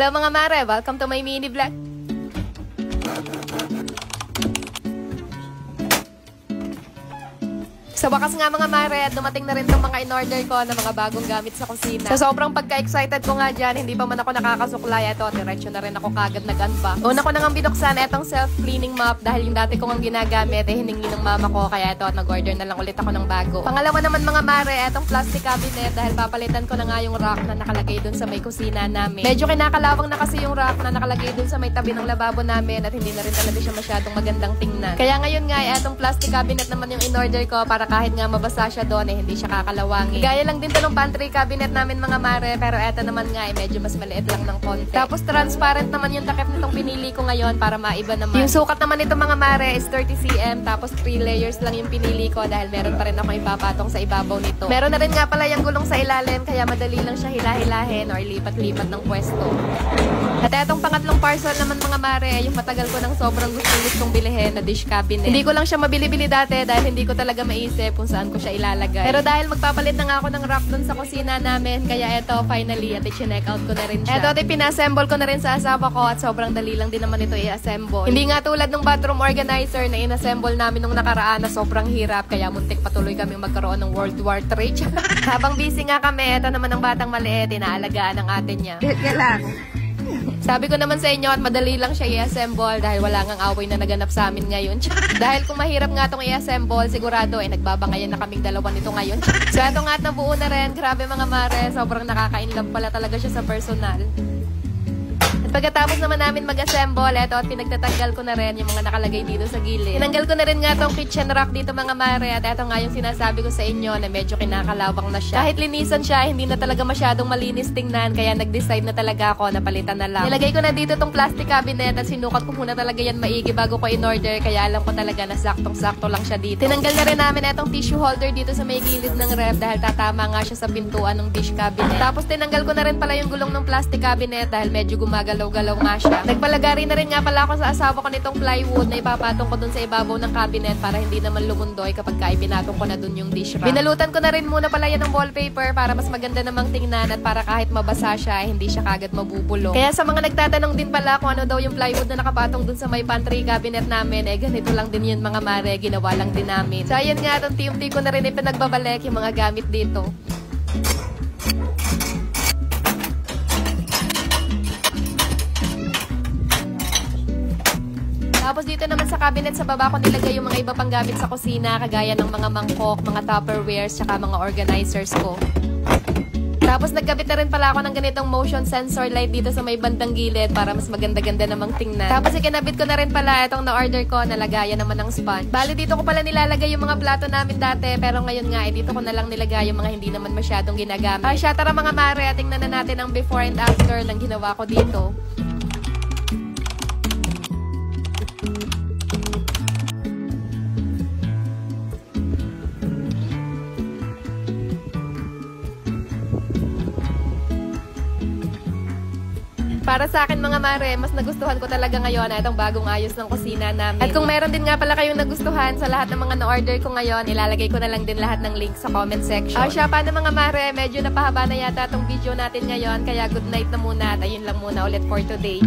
Hello mga mare, welcome to my mini vlog. Sa wakas nga mga mare, dumating na rin itong mga in-order ko na mga bagong gamit sa kusina. So sobrang pagka-excited ko nga dyan, hindi pa man ako nakakasuklay. Ito, diretso na rin ako kagad nag-unbox. Una ko na nga binuksan itong self-cleaning mop dahil yung dati ko nga ginagamit hiningi ng mama ko. Kaya ito, nag-order na lang ulit ako ng bago. Pangalawa naman mga mare, itong plastic cabinet dahil papalitan ko na nga yung rack na nakalagay dun sa may kusina namin. Medyo kinakalawang na kasi yung rack na nakalagay dun sa may tabi ng lababo namin at hindi na rin talaga siya masyadong magandang tingnan. Kaya ngayon nga, itong plastic cabinet naman yung in-order ko para kahit nga mabasa siya doon hindi siya kakalawangin. Gaya lang din to ng pantry cabinet namin mga mare, pero eto naman nga medyo mas maliit lang ng konti. Tapos transparent naman yung takip nitong pinili ko ngayon para maiba naman. Yung sukat naman nito mga mare is 30 cm tapos 3 layers lang yung pinili ko dahil meron pa rin ako ipapatong sa ibabaw nito. Meron na rin nga pala yung gulong sa ilalim kaya madali lang siya hilahilahin or lipat-lipat ng pwesto. At etong pangatlong parcel naman mga mare, yung matagal ko nang sobrang gustong bilhin na dish cabinet. Hindi ko lang siya mabili-bili dati dahil hindi ko talaga maisip kung saan ko siya ilalagay. Pero dahil magpapalit na nga ako ng rack dun sa kusina namin, kaya eto finally at i-check out ko na rin siya. Eto at pinassemble ko na rin sa asawa ko at sobrang dali lang din naman ito i-assemble. Hindi nga tulad ng bathroom organizer na in-assemble namin nung nakaraan na sobrang hirap kaya muntik patuloy kami magkaroon ng World War III. Habang busy nga kami, eto naman ang batang maliit, inaalagaan ng ate niya. Sabi ko naman sa inyo at madali lang siya i-assemble dahil wala ngang away na naganap sa amin ngayon. Dahil kung mahirap nga itong i-assemble, sigurado nagbabangayan na kaming dalawa nito ngayon. So ito nga at nabuo na rin. Grabe mga mare, sobrang nakaka-inlove pala talaga siya sa personal. Pagkatapos naman namin mag-assemble, eto at pinagtatanggal ko na rin yung mga nakalagay dito sa gilid. Tinanggal ko na rin nga tong kitchen rack dito mga mare at eto nga yung sinasabi ko sa inyo na medyo kinakalawang na siya. Kahit linisan siya, hindi na talaga masyadong malinis tingnan kaya nag-decide na talaga ako na palitan na lang. Nilagay ko na dito tong plastic cabinet at sinukat ko muna talaga yan maigi bago ko in-order kaya alam ko talaga na saktong-sakto lang siya dito. Tinanggal na rin namin etong tissue holder dito sa may gilid ng ref dahil tatama nga siya sa pintuan ng dish cabinet. Tapos tinanggal ko na rin pala yung gulong ng plastic cabinet dahil medyo gumagalaw-galaw nga siya. Nagpalagari na rin nga pala ako sa asawa ko nitong plywood na ipapatong ko dun sa ibabaw ng cabinet para hindi naman lumundoy kapag ipinatong ko na dun yung dish rack. Binalutan ko na rin muna pala yan ng wallpaper para mas maganda namang tingnan at para kahit mabasa siya, hindi siya kagad mabubulong. Kaya sa mga nagtatanong din pala kung ano daw yung plywood na nakapatong dun sa may pantry cabinet namin, ganito lang din yun mga mare, ginawa lang din namin. So ayan nga, itong TMT ko na rin ipinagbabalik yung mga gamit dito. Tapos dito naman sa cabinet sa baba ko nilagay yung mga iba pang gamit sa kusina kagaya ng mga mangkok, mga tupperwares, tsaka mga organizers ko. Tapos nagkabit na rin pala ako ng ganitong motion sensor light dito sa may bandang gilid para mas maganda-ganda namang tingnan. Tapos ikinabit ko na rin pala itong na-order ko na lagayan naman ng sponge. Bali dito ko pala nilalagay yung mga plato namin dati pero ngayon nga dito ko na lang nilagay yung mga hindi naman masyadong ginagamit. Siya tara mga mare, tingnan na natin ang before and after ng ginawa ko dito. Para sa akin mga mare, mas nagustuhan ko talaga ngayon itong bagong ayos ng kusina namin. At kung meron din nga pala kayong nagustuhan sa lahat ng mga na-order ko ngayon, ilalagay ko na lang din lahat ng link sa comment section. Siya paano mga mare, medyo napahaba na yata itong video natin ngayon, kaya good night na muna at ayun lang muna ulit for today.